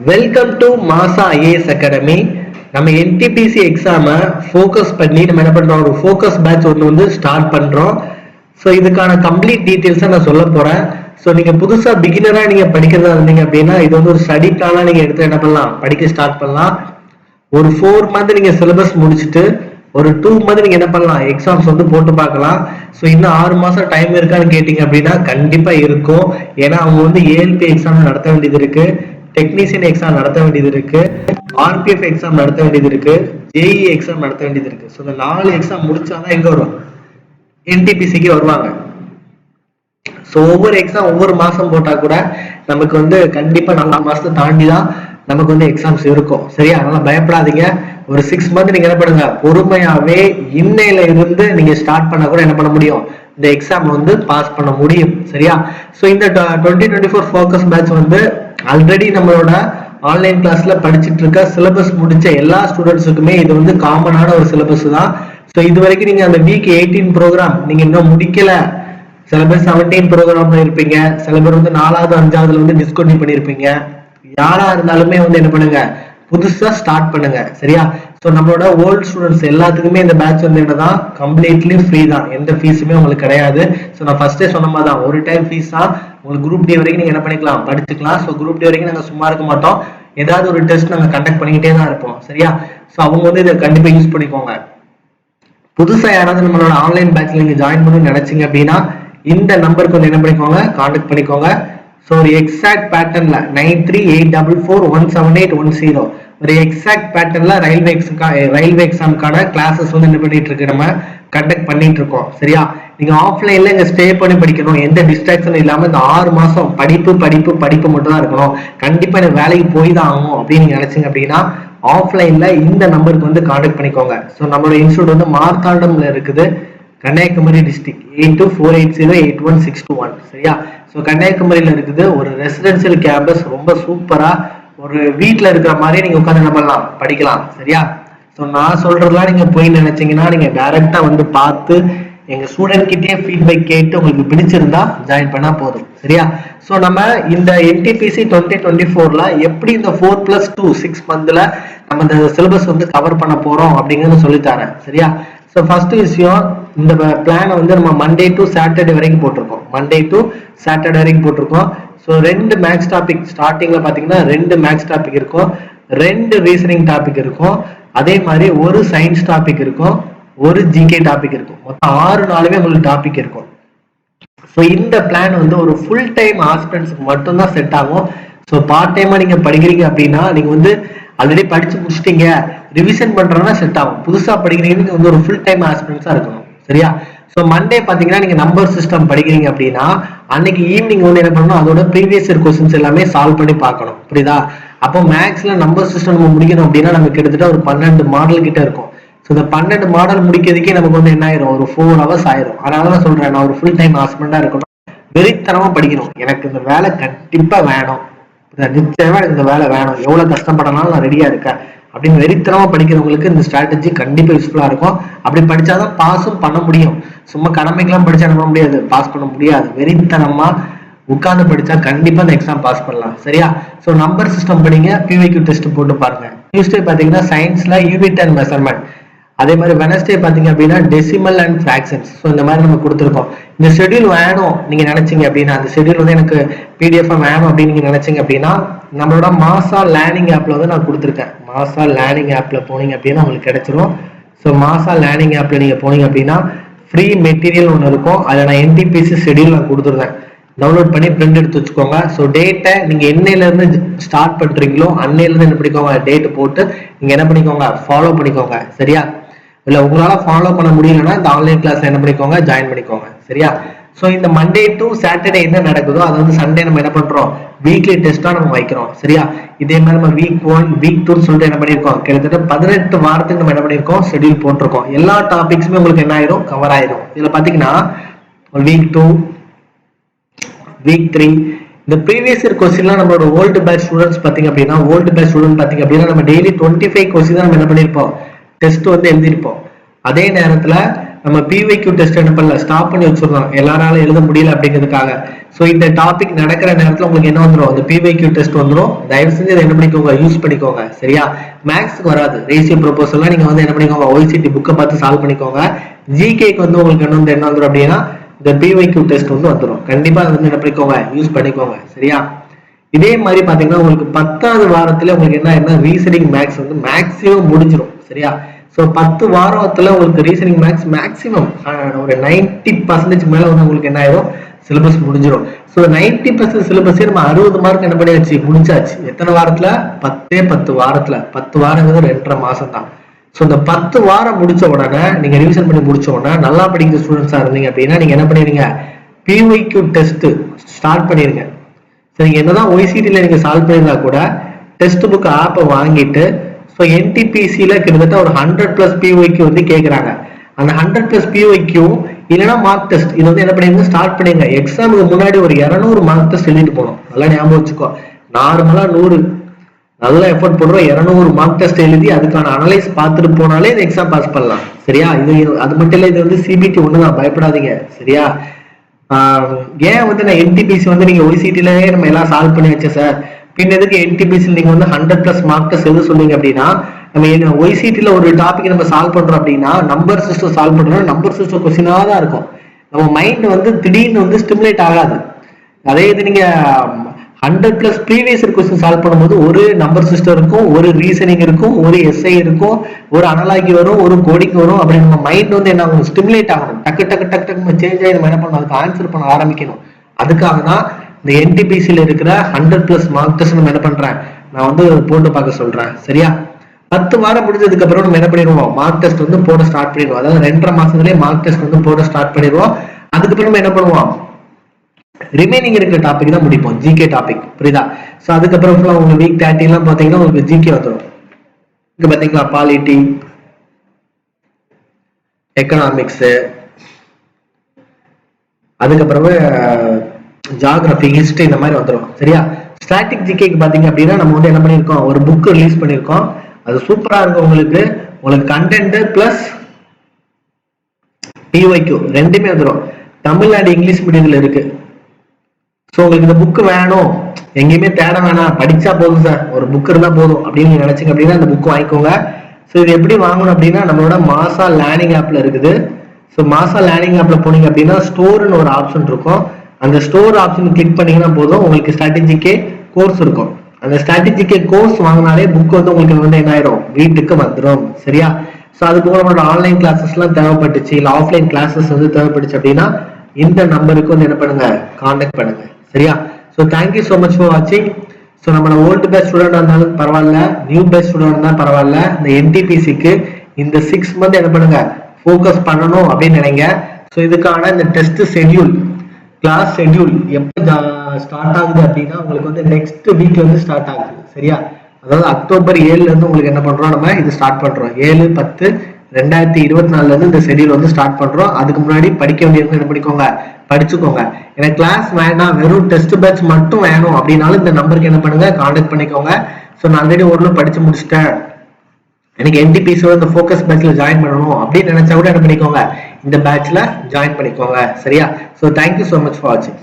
Welcome to மாசா IAS academy. நம்ம NTPC எக்ஸாமை ஃபோக்கஸ் பண்ணி நம்ம என்ன பண்றோம், ஒரு ஃபோக்கஸ் பேட்ச் ஒன்று வந்து ஸ்டார்ட் பண்றோம். ஸோ இதுக்கான கம்ப்ளீட் டீட்டெயில்ஸை நான் சொல்ல போறேன். ஸோ நீங்க புதுசா பிகினரா நீங்க படிக்கிறதா இருந்தீங்க அப்படின்னா இது வந்து ஒரு ஸ்டடி பிளானா நீங்க எடுத்து என்ன பண்ணலாம், படிக்க ஸ்டார்ட் பண்ணலாம். ஒரு 4 மந்த் நீங்க சிலபஸ் முடிச்சுட்டு ஒரு 2 மந்த் நீங்க என்ன பண்ணலாம், எக்ஸாம்ஸ் வந்து போட்டு பார்க்கலாம். ஸோ இன்னும் 6 மாசம் டைம் இருக்கான்னு கேட்டீங்க அப்படின்னா கண்டிப்பா இருக்கும். ஏன்னா அவங்க வந்து ஏஎல்பி எக்ஸாம் நடத்த வேண்டியது இருக்கு, டெக்னீஷியன் எக்ஸாம் நடத்த வேண்டியது இருக்கு, ஆர்பிஎஃப் எக்ஸாம் நடத்த வேண்டியது இருக்கு, ஜேஇ எக்ஸாம் நடத்த வேண்டியது இருக்கு. ஸோ இந்த 4 எக்ஸாம் முடிச்சாதான் எங்க வரும், என்டிபிசிக்கு வருவாங்க. ஸோ ஒவ்வொரு எக்ஸாம் ஒவ்வொரு மாசம் போட்டா கூட நமக்கு வந்து கண்டிப்பா 4 மாசத்தை தாண்டி தான் நமக்கு வந்து எக்ஸாம்ஸ் இருக்கும். சரியா? அதனால பயப்படாதீங்க. ஒரு 6 மந்த் நீங்க என்ன பண்ணுங்க, பொறுமையாவே இன்னையில இருந்து நீங்க ஸ்டார்ட் பண்ண கூட என்ன பண்ண முடியும், இந்த எக்ஸாம் வந்து பாஸ் பண்ண முடியும். சரியா? ஸோ இந்த 2024 ஃபோக்கஸ் பேட்ச் வந்து ஆல்ரெடி நம்மளோட ஆன்லைன் கிளாஸ்ல படிச்சுட்டு இருக்க சிலபஸ் முடிச்ச எல்லா ஸ்டூடெண்ட்ஸுக்குமே இது வந்து காமனான ஒரு சிலபஸ் தான். ஸோ இது வரைக்கும் நீங்க அந்த வீக் 18 ப்ரோக்ராம் நீங்க இன்னும் முடிக்கல, சில பேர் 17 ப்ரோக்ராம் இருப்பீங்க, சில பேர் வந்து 4வது 5வதுல வந்து டிஸ்கண்டினியூ பண்ணிருப்பீங்க. யாரா இருந்தாலுமே வந்து என்ன பண்ணுங்க, புதுசா ஸ்டார்ட் பண்ணுங்க. சரியா? ஸோ நம்மளோட ஓல்டு ஸ்டூடெண்ட்ஸ் எல்லாத்துக்குமே இந்த பேட்ச் வந்து என்னதான் கம்ப்ளீட்லி ஃப்ரீ தான், எந்த ஃபீஸுமே உங்களுக்கு கிடையாது. ஸோ நான் ஃபர்ஸ்டே சொன்ன மாதிரி தான், ஒரு டைம் ஃபீஸ் தான். உங்களுக்கு குரூப் டி வரைக்கும் நீங்க என்ன பண்ணிக்கலாம், படிச்சுக்கலாம். ஸோ குரூப் டி வரைக்கும் நாங்கள் சும்மா இருக்க மாட்டோம், ஏதாவது ஒரு டெஸ்ட் நாங்கள் கண்டக்ட் பண்ணிக்கிட்டே தான் இருப்போம். சரியா? ஸோ அவங்க வந்து இதை கண்டிப்பா யூஸ் பண்ணிக்கோங்க. புதுசா யாராவது நம்மளோட ஆன்லைன் பேட்ச்ல நீங்க ஜாயின் பண்ணணும்னு நினைச்சீங்க அப்படின்னா இந்த நம்பருக்கு வந்து என்ன பண்ணிக்கோங்க, கான்டாக்ட் பண்ணிக்கோங்க. ஸோ ஒரு எக்ஸாக்ட் பேட்டர்ன்ல 9384417810 ஒரு எக்ஸாக்ட் பேட்டர்ன்ல ரயில்வே எக்ஸாமுக்கான கிளாஸஸ் வந்து என்ன பண்ணிட்டு இருக்கு, நம்ம கண்டக்ட் பண்ணிட்டு இருக்கோம். சரியா? நீங்க ஆஃப்லைன்ல இங்க ஸ்டே பண்ணி படிக்கணும், எந்த டிஸ்ட்ராக்ஷனும் இல்லாம இந்த 6 மாசம் படிப்பு படிப்பு படிப்பு மட்டும் தான் இருக்கணும், கண்டிப்பா எனக்கு வேலைக்கு போய் தான் ஆகும் அப்படின்னு நீங்க நினைச்சீங்க அப்படின்னா ஆஃப்லைன்ல இந்த நம்பருக்கு வந்து கான்டாக்ட் பண்ணிக்கோங்க. ஸோ நம்மளோட இன்ஸ்டியூட் வந்து மார்த்தாண்டம்ல இருக்குது, கன்னியாகுமரி டிஸ்ட்ரிக்ட் 8248081621. சரியா? ஸோ கன்னியாகுமரியில இருக்குது, ஒரு ரெசிடென்சியல் கேம்பஸ், ரொம்ப சூப்பரா ஒரு வீட்டில் இருக்கிற மாதிரி நீங்க உட்காந்து என்ன பண்ணலாம், படிக்கலாம். சரியா? ஸோ நான் சொல்றதெல்லாம் நீங்க போய் நினைச்சீங்கன்னா நீங்க டைரக்டா வந்து பார்த்து எங்க ஸ்டூடெண்ட் கிட்டே ஃபீட்பேக் கேட்டு உங்களுக்கு பிடிச்சிருந்தா ஜாயின் பண்ணா போதும். சரியா? ஸோ நம்ம இந்த என்டிபிசி 2024ல எப்படி இந்த 4+2 6 மந்த்ல நம்ம இந்த சிலபஸ் வந்து கவர் பண்ண போறோம் அப்படிங்கறத சொல்லித்தரேன். சரியா? ஸோ ஃபர்ஸ்ட் விஷயம், இந்த பிளானை வந்து நம்ம மண்டே டு சாட்டர்டே வரைக்கும் போட்டிருக்கோம். மண்டே டு சாட்டர்டே வரைக்கும் போட்டிருக்கோம். ஸோ 2 மேக்ஸ் டாபிக் ஸ்டார்டிங்ல பாத்தீங்கன்னா 2 மேக்ஸ் டாபிக் இருக்கும், 2 ரீசனிங் டாபிக் இருக்கும், அதே மாதிரி ஒரு சயின்ஸ் டாபிக் இருக்கும், ஒரு ஜிகே டாபிக் இருக்கும். மொத்தம் 6 நாளுமே உங்களுக்கு டாபிக் இருக்கும். ஸோ இந்த பிளான் வந்து ஒரு ஃபுல் டைம் ஆஸ்பிரண்ட்ஸ்க்கு மட்டும்தான் செட் ஆகும். ஸோ பார்ட் டைமா நீங்க படிக்கிறீங்க அப்படின்னா நீங்க வந்து ஆல்ரெடி படிச்சு முடிச்சிட்டீங்க, ரிவிஷன் பண்றதுனா செட் ஆகும். புதுசா படிக்கிறீங்க வந்து ஒரு ஃபுல் டைம் ஆஸ்பிரண்ட்ஸா இருக்கணும். சரியா? ஸோ மண்டே பாத்தீங்கன்னா நீங்க நம்பர் சிஸ்டம் படிக்கிறீங்க அப்படின்னா அன்னைக்கு ஈவினிங் வந்து என்ன பண்ணணும், அதோட ப்ரீவியஸ் இயர் கொஸ்டின்ஸ் எல்லாமே சால்வ் பண்ணி பார்க்கணும். புரியுதா? அப்போ மேக்ஸ்ல நம்பர் சிஸ்டம் நம்ம முடிக்கணும் அப்படின்னா நமக்கு கிட்டத்தட்ட ஒரு 12 மாடல் கிட்ட இருக்கும். ஸோ இந்த 12 மாடல் முடிக்கிறதுக்கே நமக்கு வந்து என்ன ஆயிரும், ஒரு 4 hours ஆயிரும். அதனால தான் சொல்றேன், நான் ஒரு ஃபுல் டைம் ஆஸ்பிரண்டா இருக்கணும், வெறித்தனமா படிக்கணும், எனக்கு இந்த வேலை கண்டிப்பா வேணும், நிச்சயமா எனக்கு இந்த வேலை வேணும், எவ்வளவு கஷ்டப்படனாலும் நான் ரெடியா இருக்கேன் அப்படின்னு வெறித்தனமா படிக்கிறவங்களுக்கு இந்த ஸ்ட்ராட்டஜி கண்டிப்பா யூஸ்ஃபுல்லா இருக்கும். அப்படி படிச்சாதான் பாஸும் பண்ண முடியும். சும்மா கடமைக்கெல்லாம் படிச்சா பண்ண முடியாது, பாஸ் பண்ண முடியாது. வெறித்தனமா உட்கார்ந்து படிச்சா கண்டிப்பா இந்த எக்ஸாம் பாஸ் பண்ணலாம். சரியா? ஸோ நம்பர் சிஸ்டம் படிங்க, பிவிக்யூ டெஸ்ட் போட்டு பாருங்க. டியூஸ்டே பாத்தீங்கன்னா சயின்ஸ்ல யூனிட் அண்ட் மெஷர்மெண்ட், அதே மாதிரி வெனஸ்டே பாத்தீங்க அப்படின்னா டெசிமல் அண்ட் ஃபிராக்ஷன்ஸ். ஸோ இந்த மாதிரி நம்ம கொடுத்துருக்கோம். இந்த ஷெட்யூல் வேணும் நீங்க நினைச்சீங்க அப்படின்னா, அந்த ஷெட்யூல் வந்து எனக்கு பிடிஎஃப் வேணும் அப்படின்னு நீங்க நினைச்சீங்க அப்படின்னா நம்மளோட மாசா லேர்னிங் ஆப்ல வந்து நான் கொடுத்துருக்கேன். மாசா லேர்னிங் ஆப்ல போனீங்க அப்படின்னா உங்களுக்கு கிடைச்சிரும். ஸோ மாசா லேர்னிங் ஆப்ல நீங்க போனீங்க அப்படின்னா ஃப்ரீ மெட்டீரியல் ஒன்று இருக்கும், அதில் நான் என்டிபிசி ஷெட்யூல் நான் கொடுத்துருந்தேன், டவுன்லோட் பண்ணி பிரிண்ட் எடுத்து வச்சுக்கோங்க. ஸோ டேட்டை நீங்க என்னையில இருந்து ஸ்டார்ட் பண்றீங்களோ அன்னையில இருந்து என்ன பண்ணிக்கோங்க, டேட் போட்டு நீங்க என்ன பண்ணிக்கோங்க, ஃபாலோ பண்ணிக்கோங்க. சரியா? இல்ல உங்களால ஃபாலோ பண்ண முடியலன்னா இந்த ஆன்லைன் கிளாஸ்ல என்ன பண்ணிக்கோங்க, ஜாயின் பண்ணிக்கோங்க. சரியா? ஸோ இந்த மண்டே டு சாட்டர்டே என்ன நடக்குதோ அது வந்து சண்டே நம்ம என்ன பண்றோம், வீக்லி டெஸ்டா நம்ம வைக்கிறோம். சரியா? இதே மாதிரி நம்ம வீக் 1 வீக் 2 சொல்லிட்டு என்ன பண்ணிருக்கோம், கிட்டத்தட்ட 18 வாரத்துக்கு நம்ம என்ன பண்ணிருக்கோம், ஷெட்யூல் போட்டிருக்கோம். எல்லா டாபிக்ஸுமே உங்களுக்கு என்ன ஆயிரும், கவர் ஆயிரும். இதுல பாத்தீங்கன்னா வீக் 2 வீக் 3 இந்த ப்ரீவியஸ் இயர் கொஸ்டின்லாம் நம்மளோட ஓல்டு பேட்ச் ஸ்டூடெண்ட்ஸ் பாத்தீங்க அப்படின்னா நம்ம டெய்லி 25 கொஸ்டின் தான் நம்ம என்ன பண்ணிருப்போம், டெஸ்ட் வந்து எழுதிருப்போம். அதே நேரத்துல நம்ம பிவைக்யூ டெஸ்ட் என்ன பண்ணல, ஸ்டாப் பண்ணி வச்சிருந்தோம், எல்லாராலும் எழுத முடியல அப்படிங்கிறதுக்காக. ஸோ இந்த டாபிக் நடக்கிற நேரத்தில் உங்களுக்கு என்ன வந்துடும், அந்த பிவைக்யூ டெஸ்ட் வந்துடும். தயவு செஞ்சு இதை என்ன பண்ணிக்கோங்க, யூஸ் பண்ணிக்கோங்க. சரியா? மேக்ஸ்க்கு வராது, ரேஷியோ ப்ரொபோசல்லாம் நீங்க வந்து என்ன பண்ணிக்கோங்க, ஓய்சிடி புக்கை பார்த்து சால்வ் பண்ணிக்கோங்க. ஜிகேக்கு வந்து உங்களுக்கு என்ன வந்து என்ன வந்துடும் அப்படின்னா இந்த பிவைக்யூ டெஸ்ட் வந்து வந்துடும். கண்டிப்பா அதை வந்து என்ன பண்ணிக்கோங்க, யூஸ் பண்ணிக்கோங்க. சரியா? இதே மாதிரி பாத்தீங்கன்னா உங்களுக்கு 10வது வாரத்துல உங்களுக்கு என்ன ரீசனிங் மேக்ஸ் வந்து மேக்ஸிமம் முடிஞ்சிடும். சரியா? ஸோ 10 வாரத்துல உங்களுக்கு ரீசனிங் மேக்ஸ் மேக்ஸிமம் ஒரு 90% மேல வந்து உங்களுக்கு என்ன ஆயிடும், சிலபஸ் முடிஞ்சிடும். ஸோ 90% சிலபஸே நம்ம 60 மார்க் என்ன பண்ணியாச்சு, முடிச்சாச்சு. எத்தனை வாரத்துல? 10 வாரத்துல. 10 வாரங்கிறது 2.5 மாசம் தான். ஸோ இந்த 10 வாரம் முடிச்ச உடனே நீங்க ரிவிஷன் பண்ணி முடிச்ச உடனே நல்லா படிக்கிற ஸ்டூடெண்ட்ஸா இருந்தீங்க அப்படின்னா நீங்க என்ன பண்ணிடுங்க, பிவைக்யூ டெஸ்ட் ஸ்டார்ட் பண்ணிருங்க. நீங்க என்னதான் ஒய்சிடில நீங்க சால்வ் பண்ணிருந்தா கூட டெஸ்ட் புக் ஆப்பை வாங்கிட்டு ஸோ என்டிபிசியில கிட்டத்தட்ட ஒரு 100+ பிவைக்யூ வந்து கேட்கறாங்க. அந்த 100+ பிவைக்யூ இல்லைன்னா மார்க் டெஸ்ட் இது வந்து என்ன பண்ணிருங்க, ஸ்டார்ட் பண்ணிருங்க. எக்ஸாமுக்கு முன்னாடி ஒரு 200 மார்க் டெஸ்ட் எழுதிட்டு போகணும். நல்லா ஞாபகம் வச்சுக்கோ. நார்மலா 100 நல்ல எஃபர்ட் போடுறோம், 200 மார்க் டெஸ்ட் எழுதி அதுக்கான அனலைஸ் பார்த்துட்டு போனாலே இந்த எக்ஸாம் பாஸ் பண்ணலாம். சரியா? இது அது மட்டும் இல்லை, இது வந்து சிபிடி ஒண்ணுதான், பயப்படாதீங்க. சரியா? ஏன் வந்து நான் என்டிபிசி வந்து நீங்க ஒய்சிடிலயே நம்ம எல்லாம் சால்வ் பண்ணி வச்சேன் சார், பின் எதுக்கு என்டிபிசி நீங்க வந்து 100+ மார்க் டெஸ்ட் எது சொல்லுங்க அப்படின்னா, நம்ம ஒய்சிடில ஒரு டாபிக் நம்ம சால்வ் பண்றோம் அப்படின்னா நம்பர் சிஸ்டம் சால்வ் பண்றோம், நம்பர் சிஸ்டம் கொஸ்டினா தான் இருக்கும். நம்ம மைண்ட் வந்து திடீர்னு வந்து ஸ்டிமுலேட் ஆகாது. அதே இது நீங்க 100+ ப்ரீவியஸ் கொஸ்டின் சால்வ் பண்ணும்போது ஒரு நம்பர் சிஸ்டம் இருக்கும், ஒரு ரீசனிங் இருக்கும், ஒரு எஸ்ஐ இருக்கும், ஒரு அனலாகி வரும், ஒரு கோடிங் வரும். அப்படி நம்ம மைண்ட் வந்து என்ன ஆகும், ஸ்டிமுலேட் ஆகணும். டக்கு டக்கு டக்கு டக்கு சேஞ்ச் ஆகி நம்ம என்ன பண்ணணும், அதுக்கு ஆன்சர் பண்ண ஆரம்பிக்கணும். அதுக்காக தான் இந்த என்டிபிசியில் இருக்கிற 100+ மார்க் டெஸ்ட் நம்ம என்ன பண்றேன், நான் வந்து போட்டு பார்க்க சொல்றேன். சரியா? 10 வாரம் முடிஞ்சதுக்கு அப்புறம் நம்ம என்ன பண்ணிடுவோம், மார்க் டெஸ்ட் வந்து போட ஸ்டார்ட் பண்ணிடுவோம். அதாவது 2.5 மாசத்துலயே மார்க் டெஸ்ட் வந்து போட ஸ்டார்ட் பண்ணிடுவோம். அதுக்கப்புறம் நம்ம என்ன பண்ணுவோம், ரிமைனிங் இருக்கிற டாபிக் தான் முடிப்போம், ஜிகே டாபிக். புரியுதா? ஸோ அதுக்கப்புறம் உங்க வீக் 30 எல்லாம் பாத்தீங்கன்னா உங்களுக்கு ஜிகே வந்துடும். இங்க பாத்தீங்களா, பாலிட்டி, எக்கனாமிக்ஸ், அதுக்கப்புறமே ஜியோகிராஃபி, ஹிஸ்டரி இந்த மாதிரி வந்துடும். சரியா? ஸ்டாட்டிக் ஜிகேக்கு பாத்தீங்க அப்படின்னா நம்ம வந்து என்ன பண்ணிருக்கோம், ஒரு புக் ரிலீஸ் பண்ணிருக்கோம். அது சூப்பரா இருக்கும். உங்களுக்கு கண்டென்ட் பிளஸ் பிவைக்யூ ரெண்டுமே வந்துடும். தமிழ்நாடு இங்கிலீஷ் மீடியத்துல இருக்கு. ஸோ உங்களுக்கு இந்த புக் வேணும், எங்கேயுமே தேட வேணாம், படிச்சா போதும் சார், ஒரு புக் இருந்தா போதும் அப்படின்னு நீங்க நினைச்சீங்க அப்படின்னா அந்த புக் வாங்கிக்கோங்க. ஸோ இது எப்படி வாங்கணும் அப்படின்னா நம்மளோட மாசா லேர்னிங் ஆப்ல இருக்குது. ஸோ மாசா லேர்னிங் ஆப்ல போனீங்க அப்படின்னா ஸ்டோர்னு ஒரு ஆப்ஷன் இருக்கும். அந்த ஸ்டோர் ஆப்ஷன் கிளிக் பண்ணீங்கன்னா போதும், உங்களுக்கு ஸ்ட்ராட்டஜிக்கே கோர்ஸ் இருக்கும். அந்த ஸ்ட்ராட்டஜிக்கே கோர்ஸ் வாங்கினாலே புக் வந்து உங்களுக்கு வந்து என்ன ஆயிடும், வீட்டுக்கு வந்துடும். சரியா? ஸோ அதுக்கு நம்மளோட ஆன்லைன் கிளாஸஸ் எல்லாம் தேவைப்பட்டுச்சு, இல்லை ஆஃப்லைன் கிளாஸஸ் வந்து தேவைப்பட்டுச்சு அப்படின்னா இந்த நம்பருக்கு வந்து என்ன பண்ணுங்க, கான்டாக்ட் பண்ணுங்க. சரியா? So thank you so much for வாட்சிங். ஸோ நம்மளோட ஓல்டு பேட்ச் ஸ்டூடெண்டா இருந்தாலும் பரவாயில்ல, நியூ பேட்ச் ஸ்டூடெண்ட் இருந்தாலும் பரவாயில்ல, இந்த என்டிபிசிக்கு இந்த 6 மந்த் என்ன பண்ணுங்க, ஃபோக்கஸ் பண்ணணும் அப்படின்னு நினைங்க. ஸோ இதுக்கான இந்த டெஸ்ட் ஷெட்யூல், கிளாஸ் ஷெட்யூல் எப்போ ஸ்டார்ட் ஆகுது அப்படின்னா உங்களுக்கு வந்து நெக்ஸ்ட் வீக்ல இருந்து ஸ்டார்ட் ஆகுது. சரியா? அதாவது அக்டோபர் 7ல இருந்து உங்களுக்கு என்ன பண்றோம், நம்ம இது ஸ்டார்ட் பண்றோம். 7/10/2024 இருந்து இந்த ஷெட்யூல் வந்து ஸ்டார்ட் பண்றோம். அதுக்கு முன்னாடி படிக்க வேண்டியது என்ன பண்ணிக்கோங்க, படிச்சுக்கோங்க. எனக்கு கிளாஸ் வேண்டாம், வெறும் டெஸ்ட் பேட்ச் மட்டும் வேணும் அப்படின்னாலும் இந்த நம்பருக்கு என்ன பண்ணுங்க, கான்டாக்ட் பண்ணிக்கோங்க. ஸோ நான் ஆல்ரெடி ஓரளவு படிச்சு முடிச்சிட்டேன், எனக்கு என்டிபிசியோட இந்த ஃபோக்கஸ் பேட்ச்ல ஜாயின் பண்ணணும் அப்படின்னு நினைச்சா கூட என்ன பண்ணிக்கோங்க, இந்த பேட்ச்ல ஜாயின் பண்ணிக்கோங்க. சரியா? So thank you so much for வாட்சிங்.